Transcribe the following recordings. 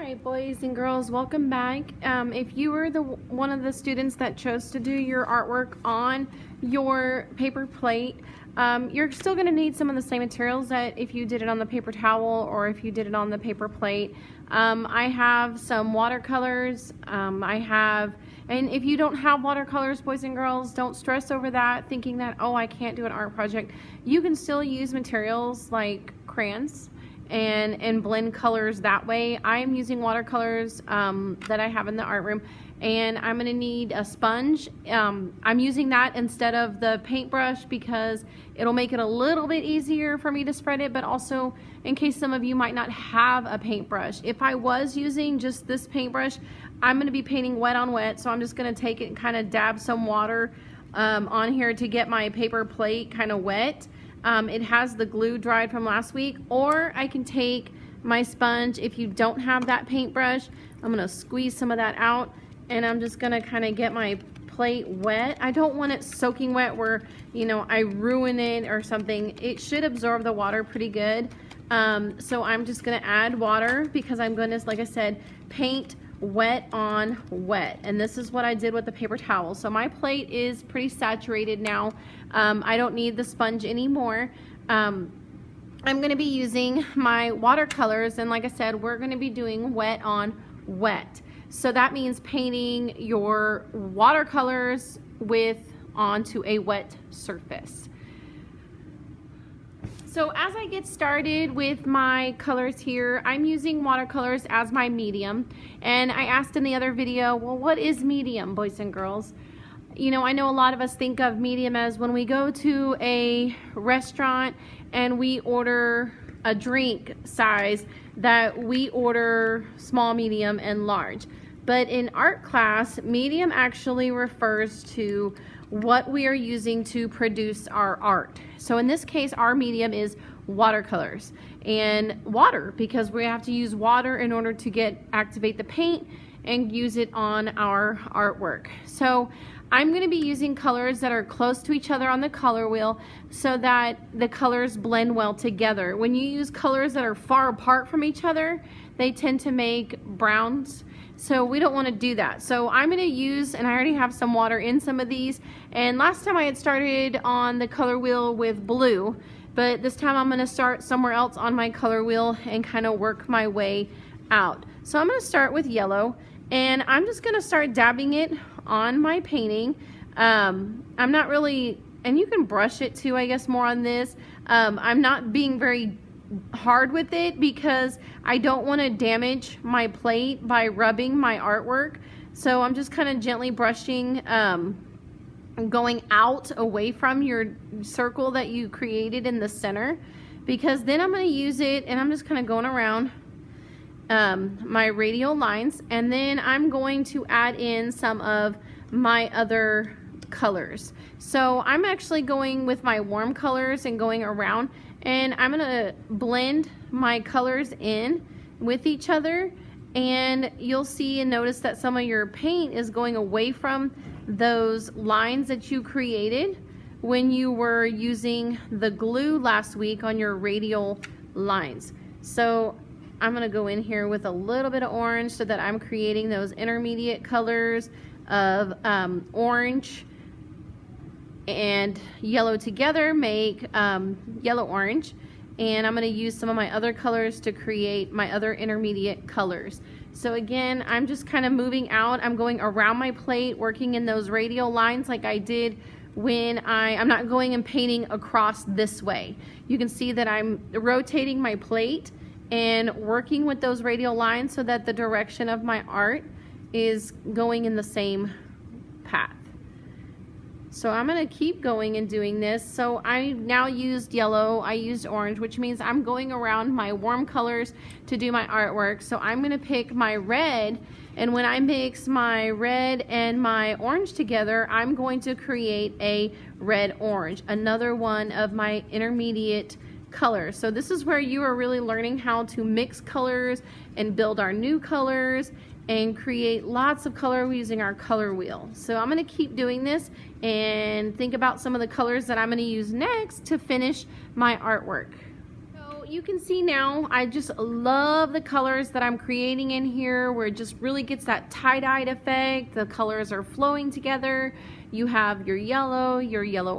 Alright, boys and girls, welcome back. If you were one of the students that chose to do your artwork on your paper plate, you're still going to need some of the same materials that if you did it on the paper towel or if you did it on the paper plate. I have some watercolors. And if you don't have watercolors, boys and girls, don't stress over that, thinking that, oh, I can't do an art project. You can still use materials like crayons and blend colors that way. I am using watercolors that I have in the art room, and I'm gonna need a sponge. I'm using that instead of the paintbrush because it'll make it a little bit easier for me to spread it, but also in case some of you might not have a paintbrush. If I was using just this paintbrush, I'm gonna be painting wet on wet, so I'm just gonna take it and kind of dab some water on here to get my paper plate kind of wet. It has the glue dried from last week, or I can take my sponge. If you don't have that paintbrush, I'm gonna squeeze some of that out, and I'm just gonna kind of get my plate wet. I don't want it soaking wet where, you know, I ruin it or something. It should absorb the water pretty good. So I'm just gonna add water because I'm gonna, like I said, paint wet on wet, and this is what I did with the paper towel. So my plate is pretty saturated now. I don't need the sponge anymore. I'm going to be using my watercolors, and like I said, we're going to be doing wet on wet. So that means painting your watercolors onto a wet surface. So as I get started with my colors here, I'm using watercolors as my medium. And I asked in the other video, well, what is medium, boys and girls? You know, I know a lot of us think of medium as when we go to a restaurant and we order a drink size, that we order small, medium, and large. But in art class, medium actually refers to what we are using to produce our art. So in this case, our medium is watercolors and water, because we have to use water in order to activate the paint and use it on our artwork. So I'm going to be using colors that are close to each other on the color wheel so that the colors blend well together. When you use colors that are far apart from each other, they tend to make browns. So we don't want to do that. So I'm going to use, and I already have some water in some of these, and last time I had started on the color wheel with blue, but this time I'm going to start somewhere else on my color wheel and kind of work my way out. So I'm going to start with yellow, and I'm just going to start dabbing it on my painting. I'm not really, and you can brush it too, I guess, more on this. I'm not being very hard with it because I don't want to damage my plate by rubbing my artwork. So I'm just kind of gently brushing, going out away from your circle that you created in the center, because then I'm going to use it and I'm just kind of going around my radial lines, and then I'm going to add in some of my other colors. So I'm actually going with my warm colors and going around, and I'm gonna blend my colors in with each other, and you'll see and notice that some of your paint is going away from those lines that you created when you were using the glue last week on your radial lines. So I'm gonna go in here with a little bit of orange so that I'm creating those intermediate colors of orange and yellow together make yellow orange, and I'm going to use some of my other colors to create my other intermediate colors. So again, I'm just kind of moving out. I'm going around my plate, working in those radial lines like I did when I'm not going and painting across this way. You can see that I'm rotating my plate and working with those radial lines so that the direction of my art is going in the same path. So I'm going to keep going and doing this. So I now used yellow, I used orange, which means I'm going around my warm colors to do my artwork. So I'm going to pick my red, and when I mix my red and my orange together, I'm going to create a red-orange, another one of my intermediate colors. So this is where you are really learning how to mix colors and build our new colors and create lots of color using our color wheel. So I'm going to keep doing this and think about some of the colors that I'm going to use next to finish my artwork. So You can see now, I just love the colors that I'm creating in here, where it just really gets that tie-dyed effect. The colors are flowing together. You have your yellow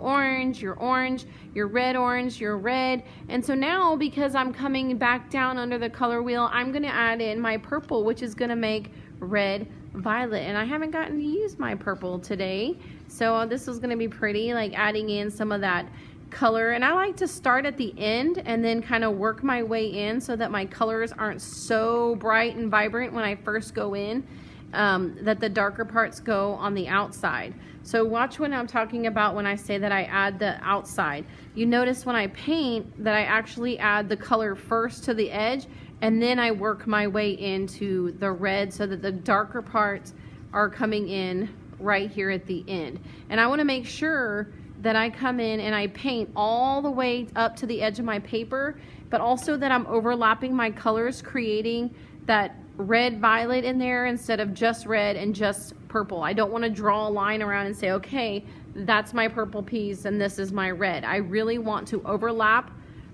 orange, your orange, your orange, your red. And so now, because I'm coming back down under the color wheel, I'm gonna add in my purple, which is gonna make red violet. And I haven't gotten to use my purple today, so this is gonna be pretty, like adding in some of that color. And I like to start at the end and then kind of work my way in so that my colors aren't so bright and vibrant when I first go in, that the darker parts go on the outside. So watch what I'm talking about when I say that I add the outside. You notice when I paint that I actually add the color first to the edge, and then I work my way into the red so that the darker parts are coming in right here at the end. And I want to make sure that I come in and I paint all the way up to the edge of my paper, but also that I'm overlapping my colors, creating that red violet in there instead of just red and just purple. I don't want to draw a line around and say, okay, that's my purple piece and this is my red. I really want to overlap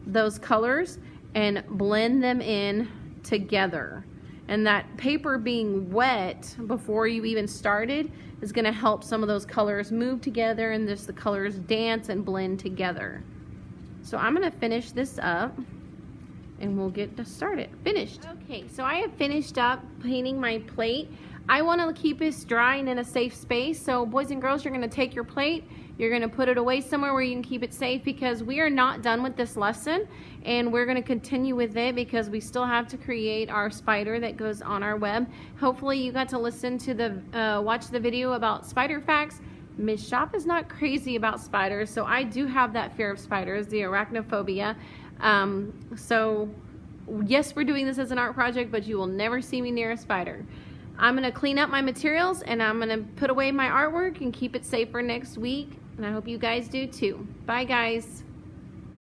those colors and blend them in together. And that paper being wet before you even started is going to help some of those colors move together and just the colors dance and blend together. So I'm going to finish this up and we'll get started. Finished. Okay, so I have finished up painting my plate. I want to keep this dry and in a safe space. So boys and girls, you're going to take your plate, you're going to put it away somewhere where you can keep it safe, because we are not done with this lesson and we're going to continue with it because we still have to create our spider that goes on our web. Hopefully you got to listen to the watch the video about spider facts. Miss Shop is not crazy about spiders, so I do have that fear of spiders, the arachnophobia. So yes, we're doing this as an art project, but you will never see me near a spider. I'm going to clean up my materials and I'm going to put away my artwork and keep it safe for next week. And I hope you guys do too. Bye guys.